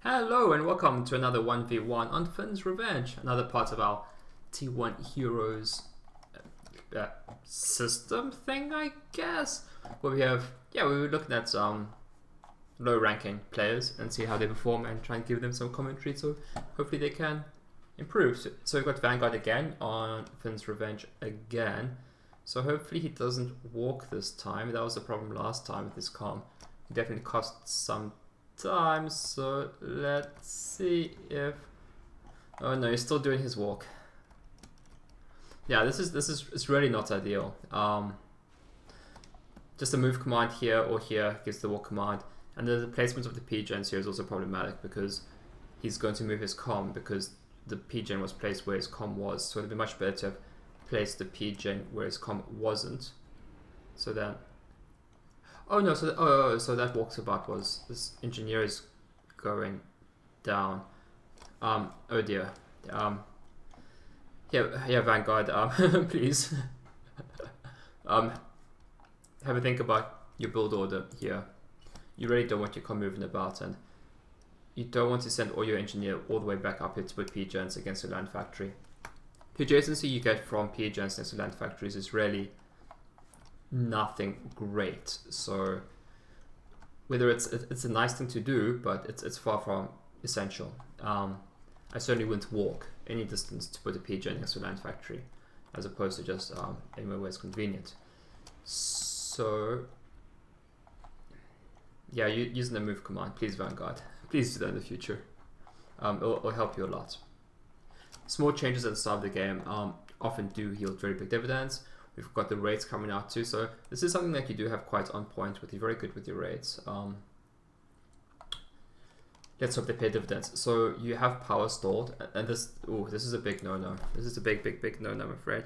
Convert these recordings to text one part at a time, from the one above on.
Hello and welcome to another 1v1 on Finn's Revenge, another part of our T1 Heroes system thing, I guess. Where we have, we were looking at some low ranking players and see how they perform and try and give them some commentary so hopefully they can improve. So we've got Vaangard again on Finn's Revenge again. So hopefully he doesn't walk this time. That was a problem last time with his calm. He definitely cost some time, so let's see if... Oh no, he's still doing his walk. Yeah, this is really not ideal. Just a move command here or here gives the walk command, and the placement of the P-gens here is also problematic because he's going to move his comm because the P-gen was placed where his comm was, so it'd be much better to have placed the P-gen where his comm wasn't. So then... Oh no, so that walks about was this engineer is going down. Oh dear. Yeah, Vaangard, please. Have a think about your build order here. You really don't want your comm moving about, and you don't want to send all your engineer all the way back up here to put P-gens against the land factory. The adjacency you get from P-gens next to land factories is really nothing great, so whether it's a nice thing to do, but it's far from essential. I certainly wouldn't walk any distance to put a PJ next to a land factory, as opposed to just anywhere where it's convenient. So yeah, using the move command, please Vaangard, please do that in the future. It'll help you a lot. Small changes at the start of the game often do yield very big dividends. We've got the raids coming out too, so this is something that you do have quite on point with. You're very good with your raids. Let's hope they pay dividends. So you have power stalled, and this is a big no-no. This is a big no-no, I'm afraid.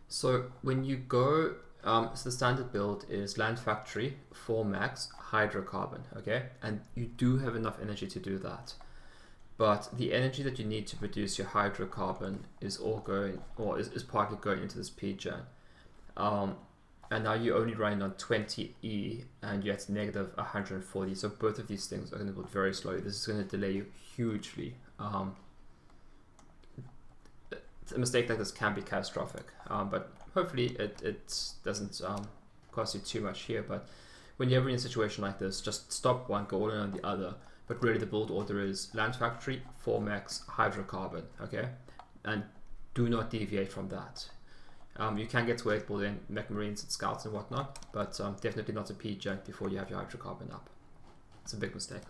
So when you go, so the standard build is land factory, 4 max, hydrocarbon, okay? And you do have enough energy to do that. But the energy that you need to produce your hydrocarbon is all going, or is partly going into this P-gen. And now you're only running on 20E and you're at negative 140. So both of these things are going to build very slowly. This is going to delay you hugely. A mistake like this can be catastrophic, but hopefully it doesn't cost you too much here. But when you're ever in a situation like this, just stop one, go all in on the other. But really the build order is land factory, 4 max, hydrocarbon, okay? And do not deviate from that. You can get away with building mech marines and scouts and whatnot, but definitely not a P-gen before you have your hydrocarbon up. It's a big mistake.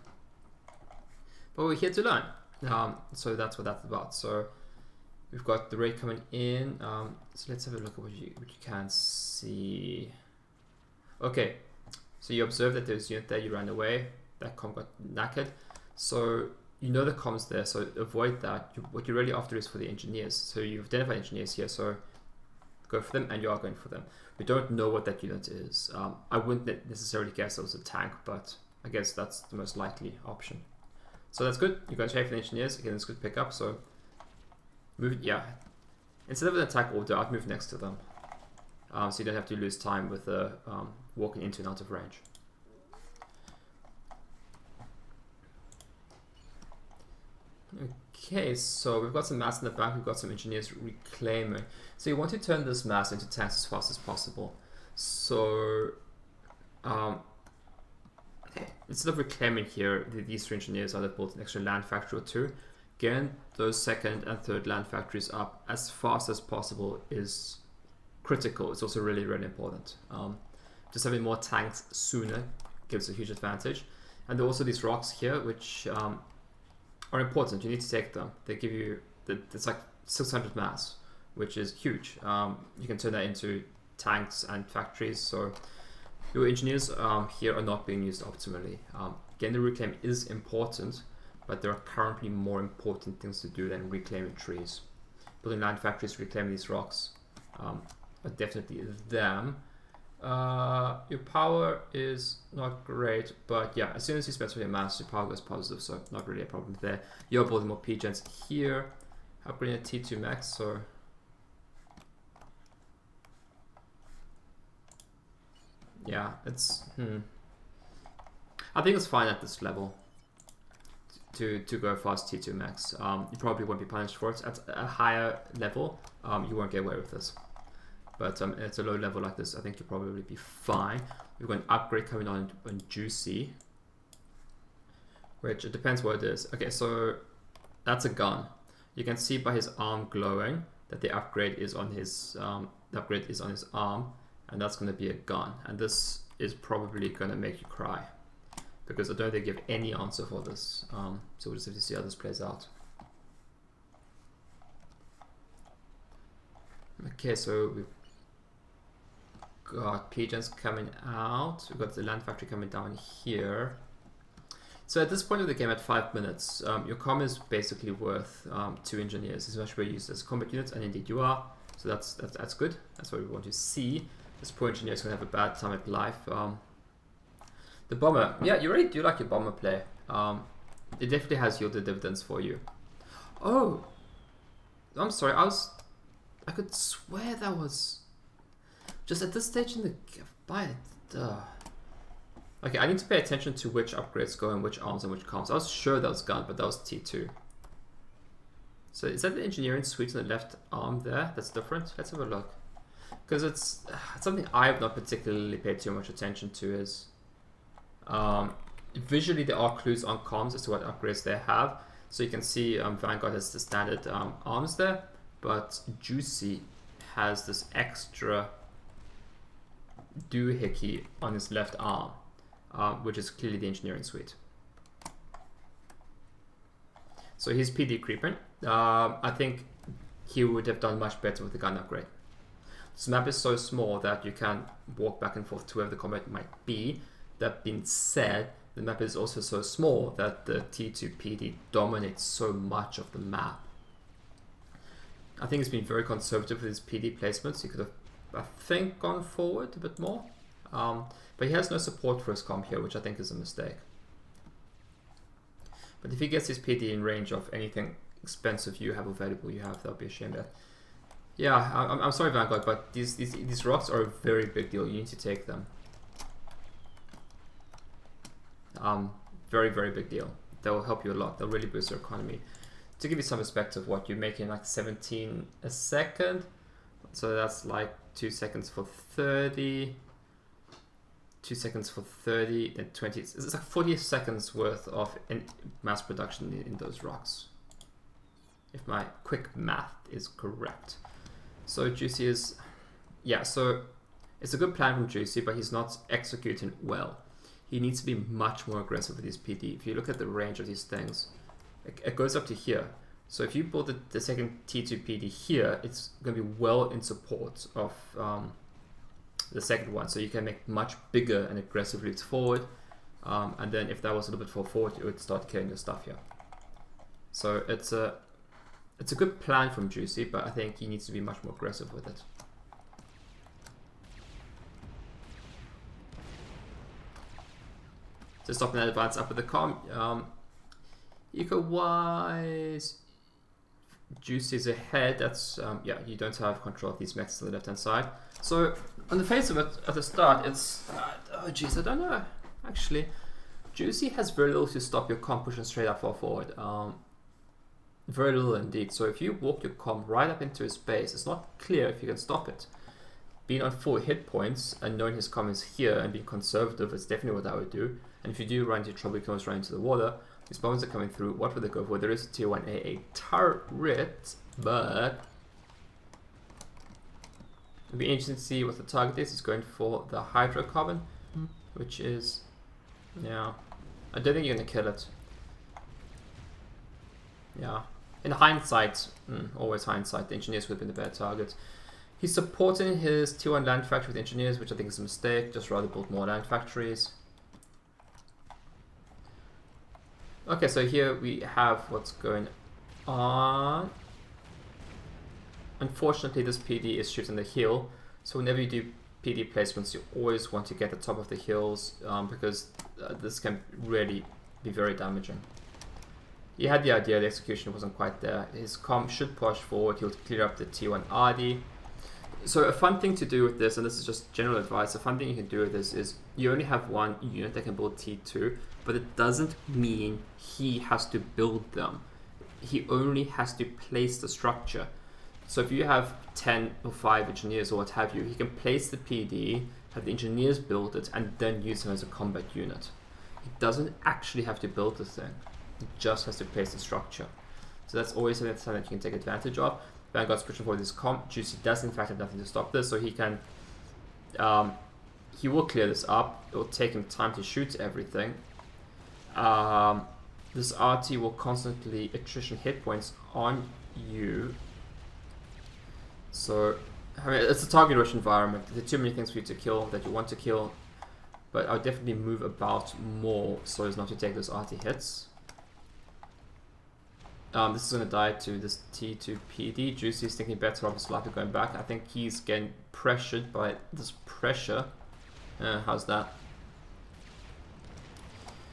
But we're here to learn. So that's what that's about. So we've got the raid coming in. So let's have a look at what you can see. Okay, so you observe that there's a unit there, you ran away. That comm got knackered, so you know the comm's there, so avoid that. What you're really after is for the engineers, so you've identified engineers here, so go for them, and you are going for them. We don't know what that unit is. I wouldn't necessarily guess it was a tank, but I guess that's the most likely option. So that's good. You're going to trade for the engineers. Again, it's good pickup, so move, yeah. Instead of an attack order, I'd move next to them, so you don't have to lose time with walking into and out of range. Okay, so we've got some mass in the back, we've got some engineers reclaiming. So you want to turn this mass into tanks as fast as possible. So instead of reclaiming here, these 3 engineers are built an extra land factory or 2. Getting those 2nd and 3rd land factories up as fast as possible is critical. It's also really, really important. Just having more tanks sooner gives a huge advantage. And there are also these rocks here, which are important. You need to take them. They give you, it's like 600 mass, which is huge. You can turn that into tanks and factories, so your engineers here are not being used optimally. Getting the reclaim is important, but there are currently more important things to do than reclaiming trees. Building land factories, reclaiming these rocks are definitely them. Your power is not great, but yeah, as soon as you spend some of your mass, your power goes positive, so not really a problem there. You're building more P-gens here, upgrading a T2 max, so yeah, it's I think it's fine at this level. to go fast T2 max. You probably won't be punished for it. At a higher level, you won't get away with this. But at a low level like this, I think you'll probably be fine. We've got an upgrade coming on Juicy, which it depends what it is. Okay, so that's a gun. You can see by his arm glowing that the upgrade is on his arm, and that's going to be a gun. And this is probably going to make you cry, because I don't think you have any answer for this. So we'll just have to see how this plays out. Okay, so we've got pigeons coming out. We've got the land factory coming down here. So at this point of the game, at 5 minutes, your comm is basically worth 2 engineers. It's much better used as combat units, and indeed you are. So that's good. That's what we want to see. This poor engineer is going to have a bad time at life. The bomber, yeah, you really do like your bomber play. It definitely has yielded dividends for you. Oh, I'm sorry. I could swear that was just at this stage in the fight. Okay, I need to pay attention to which upgrades go in which arms and which comms. I was sure that was gun, but that was T2. So is that the engineering suite on the left arm there? That's different. Let's have a look. Because it's something I have not particularly paid too much attention to. Is visually there are clues on comms as to what upgrades they have. So you can see Vaangard has the standard arms there, but Juicy has this extra doohickey on his left arm, which is clearly the engineering suite. So he's PD creeping. I think he would have done much better with the gun upgrade. This map is so small that you can walk back and forth to wherever the combat might be. That being said, the map is also so small that the T2 PD dominates so much of the map. I think he's been very conservative with his PD placements. He could have, I think, gone forward a bit more. But he has no support for his comp here, which I think is a mistake. But if he gets his PD in range of anything expensive you have available, that would be a shame. That, yeah, I'm sorry, Vaangard, but these rocks are a very big deal. You need to take them. Very, very big deal. They will help you a lot. They'll really boost your economy. To give you some perspective, what you're making like 17 a second. So that's like 2 seconds for 30. 2 seconds for 30, then 20. It's like 40 seconds worth of mass production in those rocks, if my quick math is correct. So Juicy is, yeah, so it's a good plan from Juicy, but he's not executing well. He needs to be much more aggressive with his PD. If you look at the range of these things, it goes up to here. So if you build the second T2 PD here, it's going to be well in support of the second one. So you can make much bigger and aggressive leaps forward. And then if that was a little bit far forward, it would start killing your stuff here. So it's a good plan from Juicy, but I think he needs to be much more aggressive with it. To stop that advance up with the comm, eco-wise, Juicy's ahead. That's yeah, you don't have control of these mechs on the left hand side. So on the face of it, at the start, it's oh geez, I don't know. Actually, Juicy has very little to stop your comm pushing straight up or forward. Very little indeed. So if you walk your comm right up into his base, it's not clear if you can stop it. Being on 4 hit points and knowing his comm is here and being conservative is definitely what I would do. And if you do run into trouble, you can always run into the water. These bombs are coming through. What would they go for? There is a tier 1 AA turret, but it'll be interesting to see what the target is. It's going for the hydrocarbon, which is, yeah, I don't think you're going to kill it. Yeah, in hindsight, always hindsight, the engineers would have been the better target. He's supporting his tier 1 land factory with engineers, which I think is a mistake. Just rather build more land factories. Okay, so here we have what's going on. Unfortunately, this PD is shooting the hill. So whenever you do PD placements, you always want to get the top of the hills because this can really be very damaging. He had the idea, the execution wasn't quite there. His comm should push forward. He'll clear up the T1 RD. So a fun thing to do with this, and this is just general advice, a fun thing you can do with this is you only have one unit that can build T2, but it doesn't mean he has to build them. He only has to place the structure. So if you have 10 or 5 engineers or what have you, he can place the PD, have the engineers build it, and then use him as a combat unit. He doesn't actually have to build the thing. He just has to place the structure. So that's always something that you can take advantage of. Vanguard's pushing for this comp. Juicy does in fact have nothing to stop this, so he can he will clear this up. It will take him time to shoot everything. This RT will constantly attrition hit points on you. So I mean, it's a target rush environment. There are too many things for you to kill that you want to kill, but I would definitely move about more so as not to take those RT hits. This is going to die to this T2 PD. Juicy is thinking better of his life going back. I think he's getting pressured by this pressure. How's that?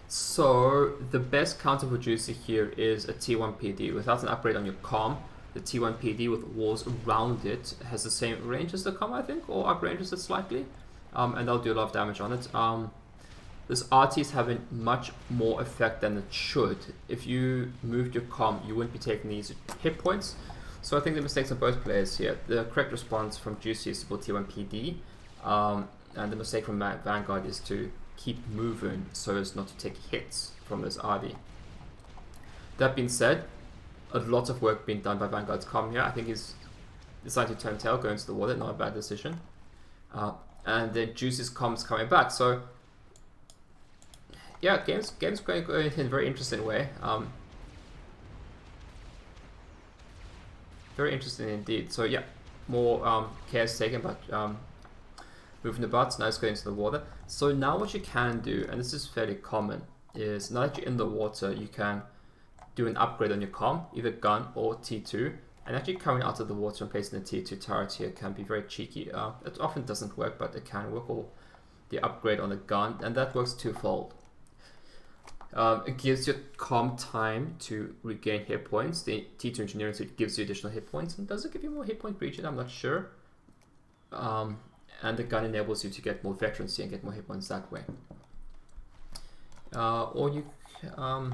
So the best counter for Juicy here is a T1 PD. Without an upgrade on your comm, the T1 PD with walls around it has the same range as the comm, I think, or upranges it slightly. And they'll do a lot of damage on it. This RT is having much more effect than it should. If you moved your comm, you wouldn't be taking these hit points. So I think the mistakes of both players here. The correct response from Juicy is to build T1 PD. And the mistake from Vaangard is to keep moving so as not to take hits from this RD. That being said, a lot of work being done by Vanguard's comm here. I think he's decided to turn tail, go into the water, not a bad decision. And then Juicy's comm is coming back. So yeah, game's going in a very interesting way. Very interesting indeed. So yeah, more care is taken, but moving about. So now it's going into the water. So now what you can do, and this is fairly common, is now that you're in the water, you can do an upgrade on your comm, either gun or T2, and actually coming out of the water and placing the T2 turret here can be very cheeky. It often doesn't work, but it can work, or the upgrade on the gun, and that works twofold. It gives your comm time to regain hit points. The T2 engineering suit gives you additional hit points, and does it give you more hit point breach? I'm not sure. And the gun enables you to get more veterancy and get more hit points that way. Or you, I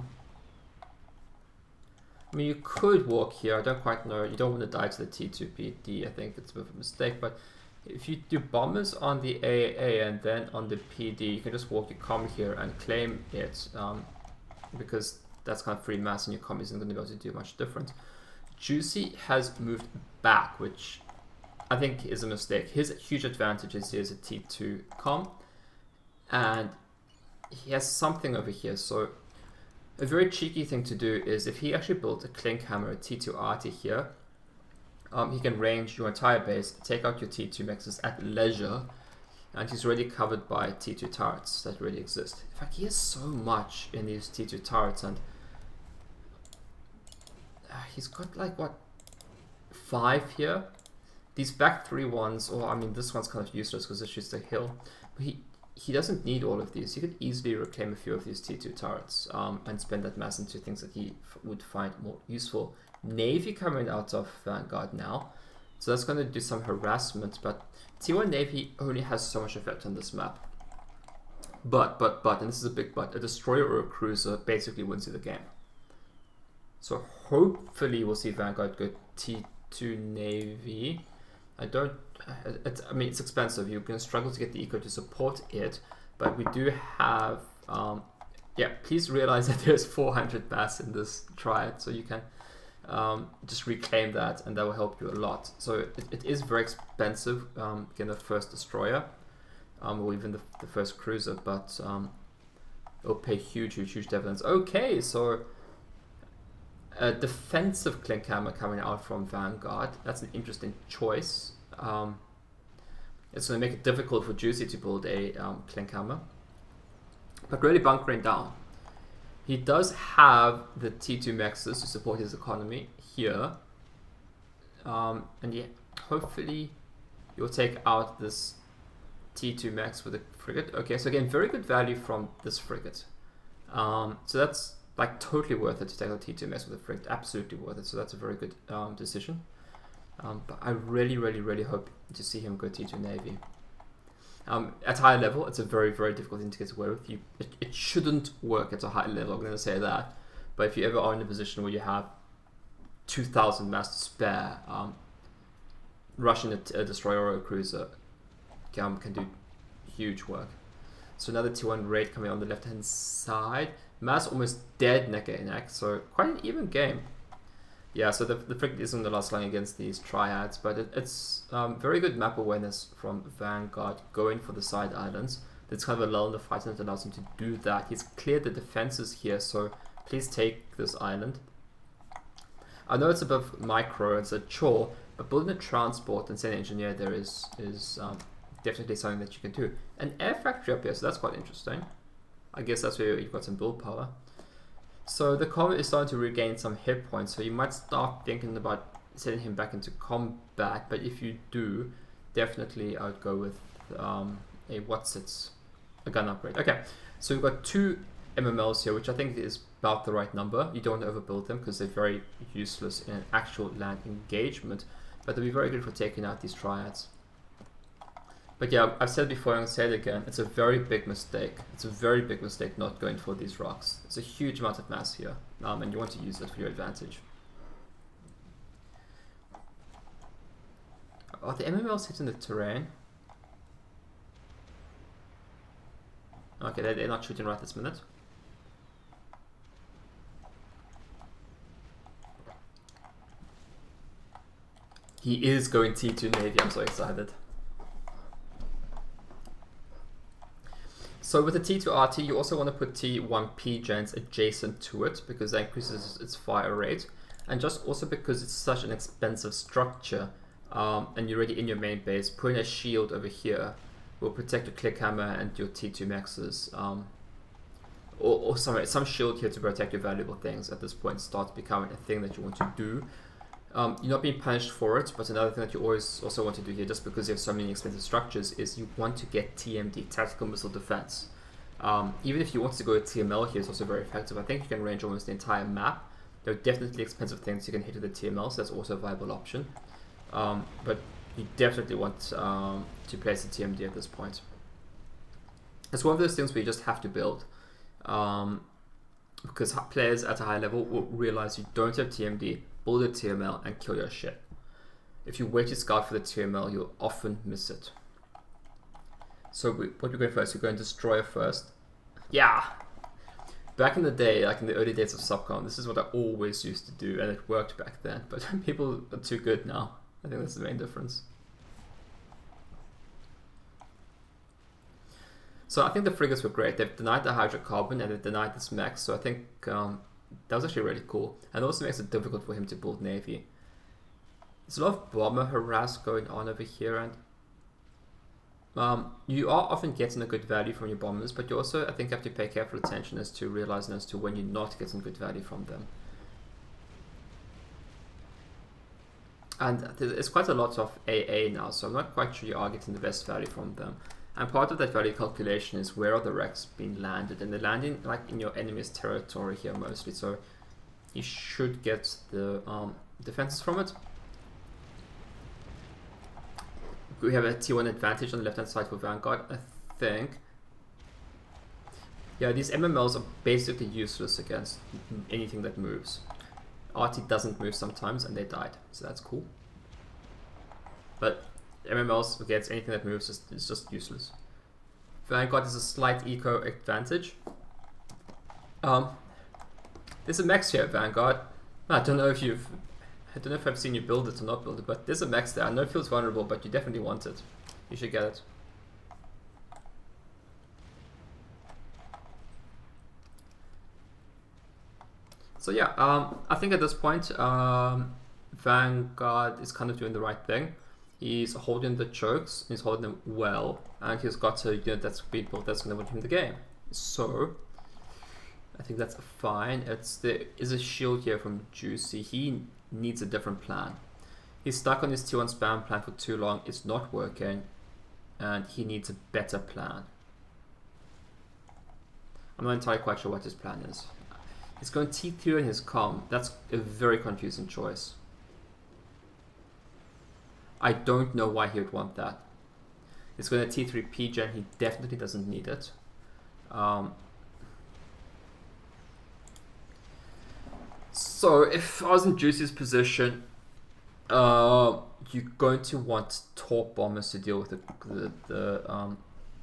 mean, you could walk here. I don't quite know. You don't want to die to the T2 PD. I think it's a bit of a mistake, but if you do bombers on the AAA and then on the PD, you can just walk your comm here and claim it, because that's kind of free mass and your comm isn't going to be able to do much different. Juicy has moved back, which I think is a mistake. His huge advantage is he has a T2 comm, and he has something over here. So a very cheeky thing to do is if he actually built a Clink Hammer, a T2 RT here, he can range your entire base, take out your T2 mexes at leisure, and he's already covered by T2 turrets that already exist. In fact, he has so much in these T2 turrets, and he's got like, what, 5 here? These back 3 ones, or I mean this one's kind of useless because it shoots the hill, but he doesn't need all of these. He could easily reclaim a few of these T2 turrets and spend that mass into things that he would find more useful. Navy coming out of Vaangard now, so that's going to do some harassment, but T1 Navy only has so much effect on this map. But, and this is a big but, a destroyer or a cruiser basically wins you the game. So hopefully we'll see Vaangard go T2 Navy. I mean, it's expensive. You're going to struggle to get the eco to support it, but we do have, yeah, please realize that there's 400 mass in this triad, so you can just reclaim that, and that will help you a lot. So it is very expensive, getting the first destroyer, or even the first cruiser, but it'll pay huge dividends. Okay, so a defensive Clink Hammer coming out from Vaangard. That's an interesting choice. It's going to make it difficult for Juicy to build a Clink Hammer, but really bunkering down. He does have the T2 mexes to support his economy here, and yeah, hopefully you'll take out this T2 max with a frigate. Okay, so again, very good value from this frigate. So that's like totally worth it to take out T2 max with a frigate, absolutely worth it. So that's a very good decision. But I really hope to see him go T2 Navy. At higher level, it's a very difficult thing to get away with. It shouldn't work at a high level, I'm going to say that. But if you ever are in a position where you have 2,000 mass to spare, rushing a destroyer or a cruiser can do huge work. So another T1 raid coming on the left hand side. Mass almost dead neck and neck, so quite an even game. Yeah, so the frigate is on the last line against these triads, but it's very good map awareness from Vaangard going for the side islands. It's kind of a lull in the fight and it allows him to do that. He's cleared the defenses here, so please take this island. I know it's above micro, it's a chore, but building a transport and sending an engineer there is definitely something that you can do. An air factory up here, so that's quite interesting. I guess that's where you've got some build power. So the combat is starting to regain some hit points, so you might start thinking about sending him back into combat, but if you do, definitely I would go with a gun upgrade. Okay, so we've got 2 MMLs here, which I think is about the right number. You don't want to overbuild them because they're very useless in an actual land engagement, but they'll be very good for taking out these triads. But yeah, I've said before and I'll say it again, it's a very big mistake. It's a very big mistake not going for these rocks. It's a huge amount of mass here, and you want to use it for your advantage. Are the MMLs hitting the terrain? Okay, they're not shooting right this minute. He is going T2 Navy, I'm so excited. So with the T2 RT, you also want to put T1P gens adjacent to it because that increases its fire rate, and just also because it's such an expensive structure, and you're already in your main base, putting a shield over here will protect your click hammer and your T2 maxes, or some shield here to protect your valuable things. At this point starts becoming a thing that you want to do. You're not being punished for it, but another thing that you always also want to do here, just because you have so many expensive structures, is you want to get TMD, Tactical Missile Defense. Even if you want to go with TML here, it's also very effective. I think you can range almost the entire map. There are definitely expensive things you can hit with the TML, so that's also a viable option. But you definitely want to place the TMD at this point. It's one of those things where you just have to build. Because players at a high level will realize you don't have TMD, build a TML and kill your shit. If you wait to scout for the TML, you'll often miss it. So what we're going first, we're going Destroyer first. Yeah! Back in the day, like in the early days of Subcom, this is what I always used to do, and it worked back then, but people are too good now. I think that's the main difference. So I think the frigates were great. They've denied the hydrocarbon and they've denied this mech, so I think that was actually really cool. And also makes it difficult for him to build navy. There's a lot of bomber harass going on over here, and you are often getting a good value from your bombers, but you also, I think, have to pay careful attention as to realizing as to when you're not getting good value from them. And there's quite a lot of AA now, so I'm not quite sure you are getting the best value from them. And part of that value calculation is where are the wrecks being landed, and they're landing like in your enemy's territory here mostly, so you should get the defenses from it. We have a T1 advantage on the left hand side for Vanguard, I think. Yeah, these MMLs are basically useless against anything that moves. RT doesn't move sometimes and they died, so that's cool. But MMLs against anything that moves is just useless. Vanguard has a slight eco advantage. There's a max here at Vanguard. I don't know if I've seen you build it or not build it, but there's a max there. I know it feels vulnerable, but you definitely want it. You should get it. So yeah, I think at this point, Vanguard is kind of doing the right thing. He's holding the chokes, he's holding them well, and he's got a unit that's been built that's going to win him the game. So, I think that's fine. There is a shield here from Juicy. He needs a different plan. He's stuck on his T1 spam plan for too long, it's not working, and he needs a better plan. I'm not entirely quite sure what his plan is. He's going T3 in his comm. That's a very confusing choice. I don't know why he would want that. He's going to T3 P-Gen, he definitely doesn't need it. So if I was in Juicy's position, you're going to want Torp Bombers to deal with the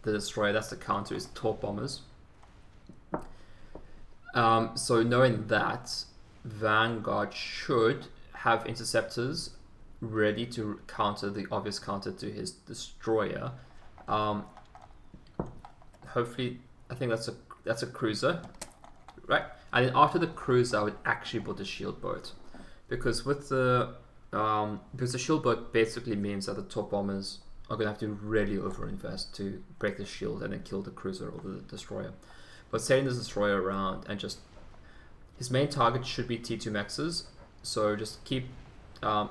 Destroyer. That's the counter, is Torp Bombers. So knowing that, Vanguard should have Interceptors ready to counter the obvious counter to his Destroyer. Hopefully, I think that's a Cruiser, right? And then after the Cruiser, I would actually build a Shield Boat, because with the Shield Boat basically means that the Torp Bombers are going to have to really overinvest to break the shield and then kill the Cruiser or the Destroyer. But setting the Destroyer around and just his main target should be T2 Maxes, so just keep I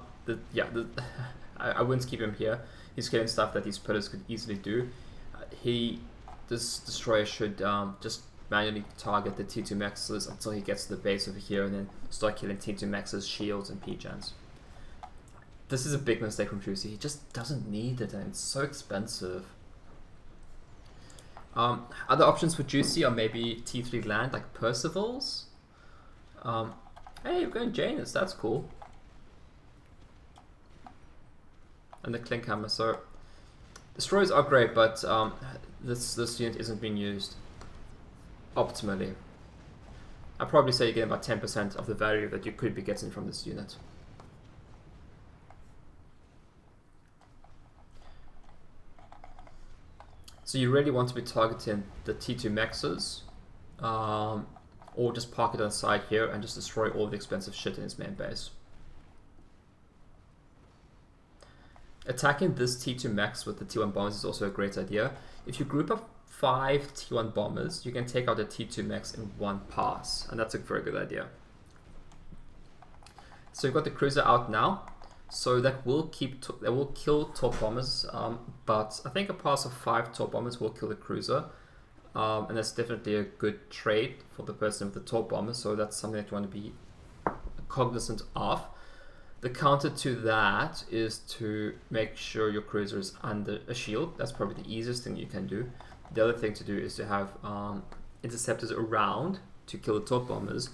wouldn't keep him here. He's getting stuff that these pillars could easily do. This Destroyer should just manually target the T2 Maxes until he gets to the base over here and then start killing T2 Maxes, shields, and P-Gens. This is a big mistake from Juicy. He just doesn't need it and it's so expensive. Other options for Juicy are maybe T3 land, like Percival's. Hey, we're going Janus, that's cool. And the Clink Hammer, so Destroyers are great, but this unit isn't being used optimally. I'd probably say you get about 10% of the value that you could be getting from this unit. So you really want to be targeting the T2 Maxes, or just park it on the side here and just destroy all the expensive shit in his main base. Attacking this T2 Max with the T1 bombers is also a great idea. If you group up 5 T1 bombers, you can take out the T2 Max in one pass, and that's a very good idea. So you've got the Cruiser out now, so that will kill Torp Bombers, but I think a pass of 5 Torp Bombers will kill the Cruiser, and that's definitely a good trade for the person with the Torp Bombers, so that's something that you want to be cognizant of. The counter to that is to make sure your Cruiser is under a shield. That's probably the easiest thing you can do. The other thing to do is to have Interceptors around to kill the Torp Bombers,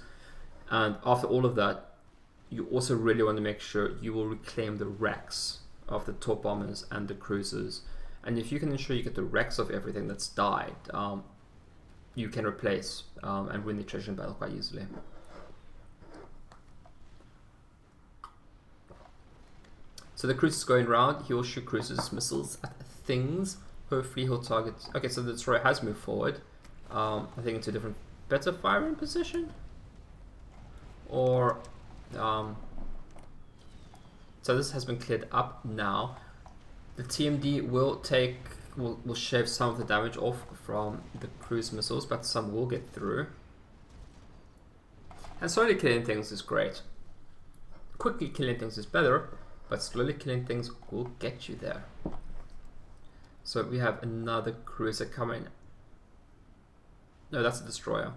and after all of that, you also really want to make sure you will reclaim the wrecks of the Torp Bombers and the Cruisers. And if you can ensure you get the wrecks of everything that's died, you can replace and win the attrition battle quite easily. So the Cruiser's going around, he will shoot Cruiser's missiles at things. Hopefully he'll target... Okay, so the Destroyer has moved forward. I think into a different, better firing position? Or... so this has been cleared up now. The TMD will shave some of the damage off from the cruise missiles, but some will get through. And slowly killing things is great. Quickly killing things is better, but slowly killing things will get you there. So we have another cruiser coming. No, that's a destroyer.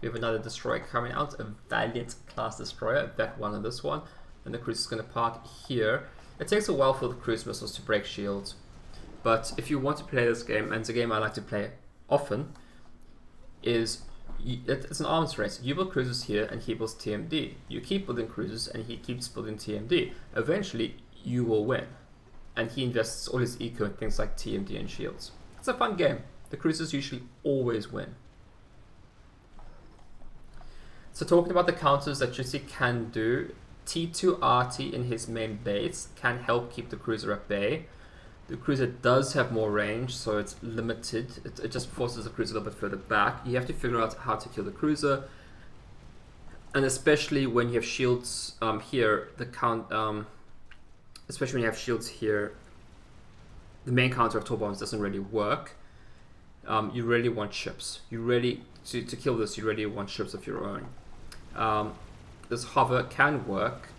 We have another destroyer coming out, a Valiant class destroyer, that one and this one, and the cruiser is going to park here. It takes a while for the cruise missiles to break shields, but if you want to play this game, and it's a game I like to play often, it's an arms race. You build cruisers here and he builds TMD. You keep building cruisers and he keeps building TMD. Eventually you will win, and he invests all his eco in things like TMD and shields. It's a fun game. The cruisers usually always win. So talking about the counters that Juicy can do, T2 RT in his main base can help keep the cruiser at bay. The cruiser does have more range, so it's limited. It just forces the cruiser a little bit further back. You have to figure out how to kill the cruiser, and especially when you have shields here, especially when you have shields here, the main counter of Torp Bombs doesn't really work. You really want ships. You really to kill this. You really want ships of your own. This hover can work,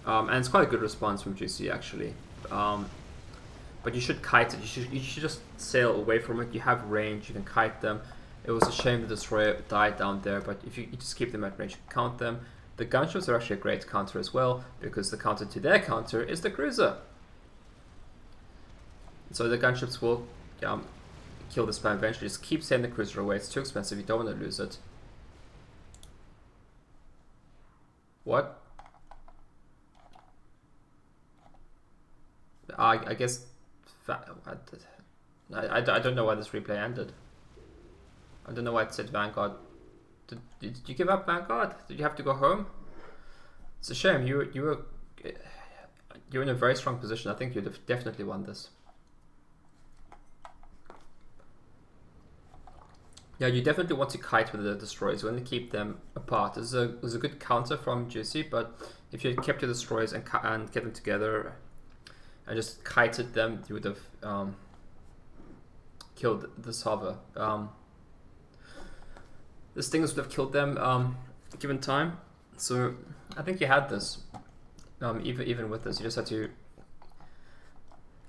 and it's quite a good response from Juicy actually. But you should kite it. You should just sail away from it. You have range. You can kite them. It was a shame the destroyer died down there, but if you just keep them at range, you can count them. The gunships are actually a great counter as well, because the counter to their counter is the cruiser. So the gunships will kill the spam eventually. Just keep sending the cruiser away. It's too expensive. You don't want to lose it. What? I guess... I don't know why this replay ended. I don't know why it said Vaangard. Did you give up, Vaangard? Did you have to go home? It's a shame. You're in a very strong position. I think you'd have definitely won this. Yeah, you definitely want to kite with the destroyers. You want to keep them apart. This is a good counter from Juicy, but if you had kept your destroyers and kept them together and just kited them, you would have killed this hover. The Stingers would have killed them given time. So I think you had this. Even with this, you just had to,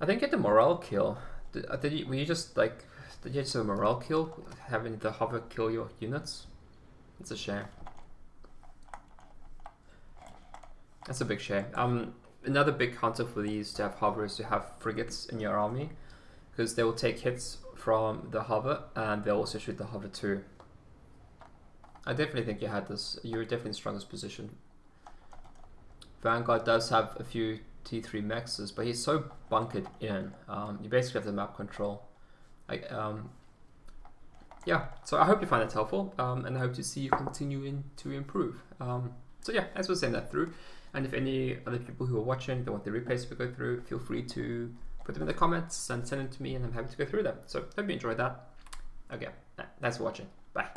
I think, get the morale kill. Were you just like, did you just have a morale kill, having the hover kill your units? It's a shame. That's a big shame. Another big counter for these to have hover is to have frigates in your army, because they will take hits from the hover and they'll also shoot the hover too. I definitely think you had this. You're definitely in the strongest position. Vaangard does have a few T3 mexes, but he's so bunkered in. You basically have the map control. Yeah, so I hope you find that helpful, and I hope to see you continuing to improve. So yeah, thanks for sending that through. And if any other people who are watching, they want the replays to go through, feel free to put them in the comments and send them to me, and I'm happy to go through them. So hope you enjoyed that. Okay, thanks for watching. Bye.